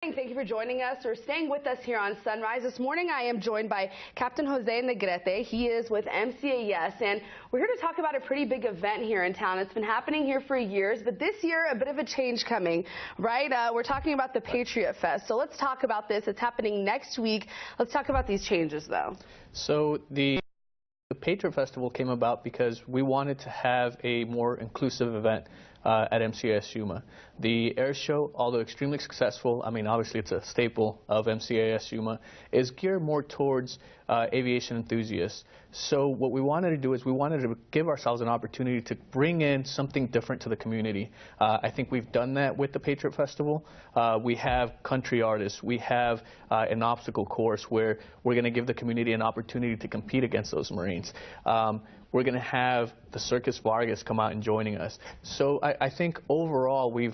Thank you for joining us or staying with us here on Sunrise. This morning I am joined by Captain Jose Negrete. He is with MCAS, and we're here to talk about a pretty big event here in town. It's been happening here for years, but this year a bit of a change coming, right? We're talking about the Patriot Fest. So let's talk about this. It's happening next week. Let's talk about these changes, though. So the Patriot Festival came about because we wanted to have a more inclusive event at MCAS Yuma. The air show, although extremely successful, I mean, obviously it's a staple of MCAS Yuma, is geared more towards aviation enthusiasts. So what we wanted to do is we wanted to give ourselves an opportunity to bring in something different to the community. I think we've done that with the Patriot Festival. We have country artists. We have an obstacle course where we're going to give the community an opportunity to compete against those Marines. We're going to have the Circus Vargas come out and joining us. So I think overall we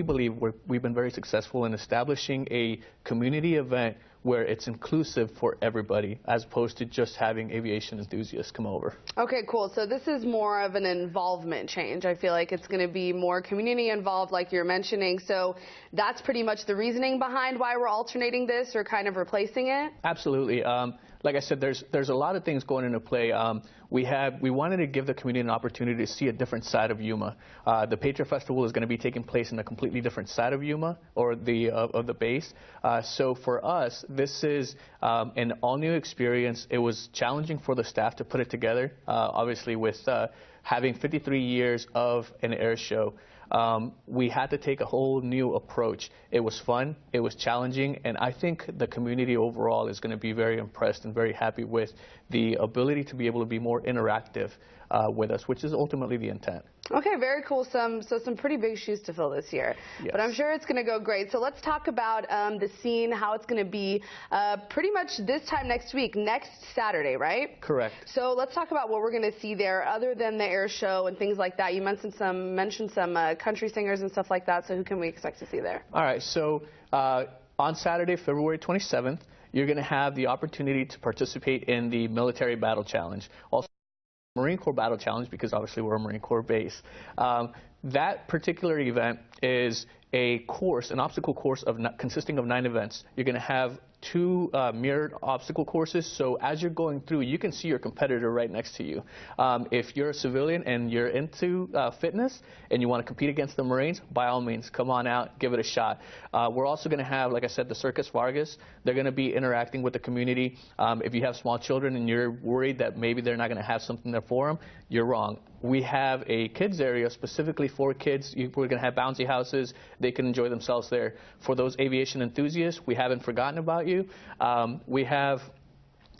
believe we've been very successful in establishing a community event where it's inclusive for everybody, as opposed to just having aviation enthusiasts come over. Okay, cool. So this is more of an involvement change. I feel like it's going to be more community involved, like you're mentioning. So that's pretty much the reasoning behind why we're alternating this or kind of replacing it? Absolutely. Like I said, there's a lot of things going into play. We wanted to give the community an opportunity to see a different side of Yuma. The Patriot Festival is going to be taking place in a completely different side of Yuma, or of the base. So for us, this is an all-new experience. It was challenging for the staff to put it together, obviously with having 53 years of an air show. We had to take a whole new approach. It was fun, it was challenging, and I think the community overall is going to be very impressed and very happy with the ability to be able to be more interactive with us, which is ultimately the intent. Okay, very cool. So some pretty big shoes to fill this year. Yes. But I'm sure it's going to go great. So let's talk about the scene, how it's going to be pretty much this time next week, next Saturday, right? Correct. So let's talk about what we're going to see there other than the air show and things like that. You mentioned some country singers and stuff like that. So who can we expect to see there? All right. So on Saturday, February 27th, you're going to have the opportunity to participate in the Military Battle Challenge. Also, Marine Corps Battle Challenge, because obviously we're a Marine Corps base. That particular event is a course, an obstacle course consisting of 9 events. You're going to have 2 mirrored obstacle courses, so as you're going through, you can see your competitor right next to you. If you're a civilian and you're into fitness and you want to compete against the Marines, by all means, come on out, give it a shot. We're also going to have, like I said, the Circus Vargas. They're going to be interacting with the community. If you have small children and you're worried that maybe they're not going to have something there for them, you're wrong. We have a kids area specifically for kids. We're going to have bouncy houses. They can enjoy themselves there. For those aviation enthusiasts, we haven't forgotten about you. We have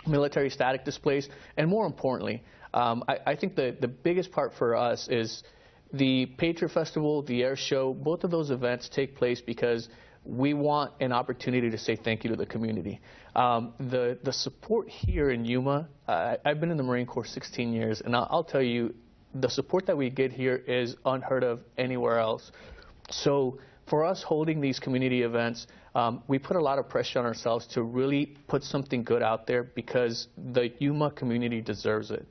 military static displays, and more importantly, I think the biggest part for us is the Patriot Festival, the air show. Both of those events take place because we want an opportunity to say thank you to the community. The support here in Yuma, I've been in the Marine Corps 16 years, and I'll tell you, the support that we get here is unheard of anywhere else. So for us holding these community events, we put a lot of pressure on ourselves to really put something good out there because the Yuma community deserves it.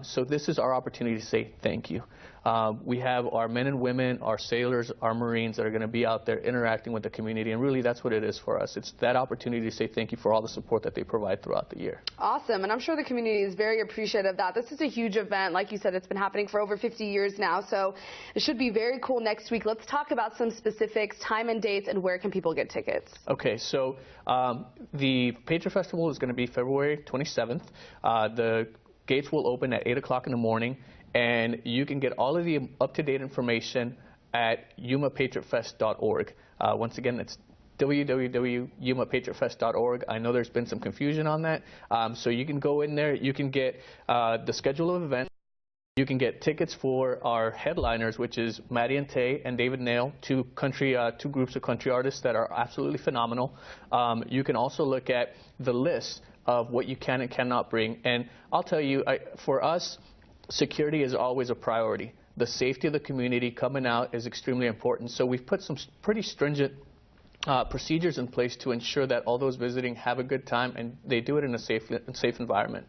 So this is our opportunity to say thank you. We have our men and women, our sailors, our Marines that are going to be out there interacting with the community, and really that's what it is for us. It's that opportunity to say thank you for all the support that they provide throughout the year. Awesome, and I'm sure the community is very appreciative of that. This is a huge event. Like you said, it's been happening for over 50 years now, so it should be very cool next week. Let's talk about some specifics, time and dates, and where can people get tickets? Okay, so the Patriot Festival is going to be February 27th. The gates will open at 8 o'clock in the morning, and you can get all of the up-to-date information at yumapatriotfest.org. Once again, it's www.yumapatriotfest.org. I know there's been some confusion on that, so you can go in there. You can get the schedule of events. You can get tickets for our headliners, which is Maddie and Tay and David Nail, 2 groups of country artists that are absolutely phenomenal. You can also look at the list of what you can and cannot bring. And I'll tell you, for us, security is always a priority. The safety of the community coming out is extremely important. So we've put some pretty stringent procedures in place to ensure that all those visiting have a good time and they do it in a safe environment.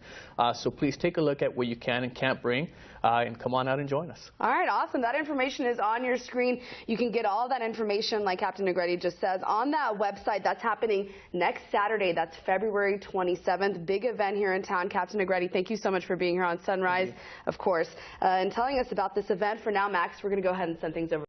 So please take a look at what you can and can't bring and come on out and join us. All right, awesome. That information is on your screen. You can get all that information, like Captain Negrete just says, on that website. That's happening next Saturday. That's February 27th. Big event here in town. Captain Negrete, thank you so much for being here on Sunrise, of course, and telling us about this event. For now, Max, we're going to go ahead and send things over.